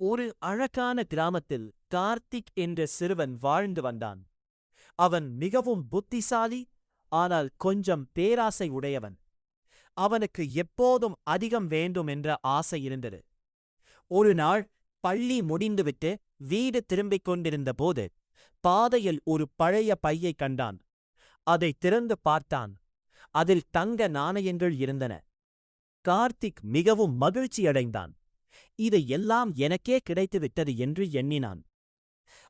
ஒரு அழகான கிராமத்தில் கார்த்திக் என்ற சிறுவன் வாழ்ந்து வந்தான். அவன் மிகவும் புத்திசாலி, ஆனால் கொஞ்சம் பேராசை உடையவன். அவனுக்கு எப்போதும் அதிகம் வேண்டும் என்ற ஆசை இருந்தது. ஒரு நாள் பள்ளி முடிந்துவிட்டு வீடு திரும்பிக் கொண்டிருந்த போது பாதையில் ஒரு பழைய பையைக் கண்டான். அதை திறந்து பார்த்தான். அதில் தங்க நாணயங்கள் இருந்தன. கார்த்திக் மிகவும் மகிழ்ச்சியடைந்தான். இது எல்லாம் எனக்கே கிடைத்துவிட்டது என்று எண்ணினான்.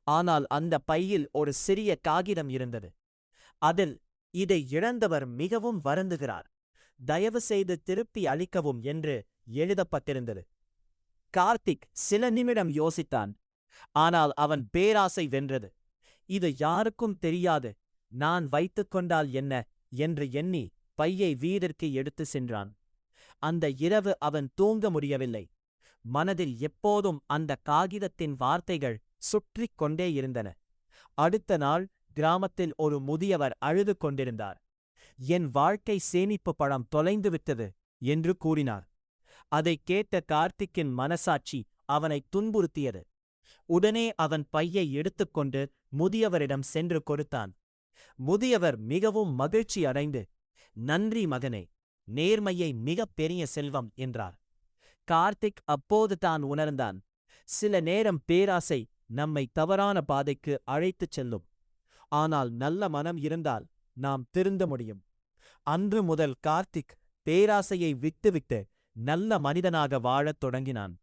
ஆனால் அந்த பையில் ஒரு சிறிய காகிதம் இருந்தது. அதில், இதை இழந்தவர் மிகவும் வருந்துகிறார், தயவு செய்து திருப்பி அளிக்கவும் என்று எழுதப்பட்டிருந்தது. கார்த்திக் சில நிமிடம் யோசித்தான். ஆனால் அவன் பேராசை வென்றது. இது யாருக்கும் தெரியாது, நான் வைத்துக்கொண்டால் என்ன என்று எண்ணி பையை வீட்டிற்கு எடுத்து சென்றான். அந்த இரவு அவன் தூங்க முடியவில்லை. மனதில் எப்போதும் அந்த காகிதத்தின் வார்த்தைகள் சுற்றிக் கொண்டே இருந்தன. அடுத்த நாள் கிராமத்தில் ஒரு முதியவர் அழுது கொண்டிருந்தார். என் வாழ்க்கை சேமிப்பு பணம் தொலைந்துவிட்டது என்று கூறினார். அதைக் கேட்ட கார்த்திக்கின் மனசாட்சி அவனை துன்புறுத்தியது. உடனே அவன் பையை எடுத்துக்கொண்டு முதியவரிடம் சென்று கொடுத்தான். முதியவர் மிகவும் மகிழ்ச்சி அடைந்து, நன்றி மகனே, நேர்மையை மிகப் பெரிய செல்வம் என்றார். கார்த்திக் அப்போது தான் உணர்ந்தான், சில நேரம் பேராசை நம்மை தவறான பாதைக்கு அழைத்துச் செல்லும். ஆனால் நல்ல மனம் இருந்தால் நாம் திருந்த முடியும். அன்று முதல் கார்த்திக் பேராசையை விட்டுவிட்டு நல்ல மனிதனாக வாழத் தொடங்கினான்.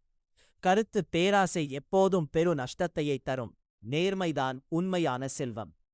கருத்து: பேராசை எப்போதும் பெரு நஷ்டத்தையே தரும். நேர்மைதான் உண்மையான செல்வம்.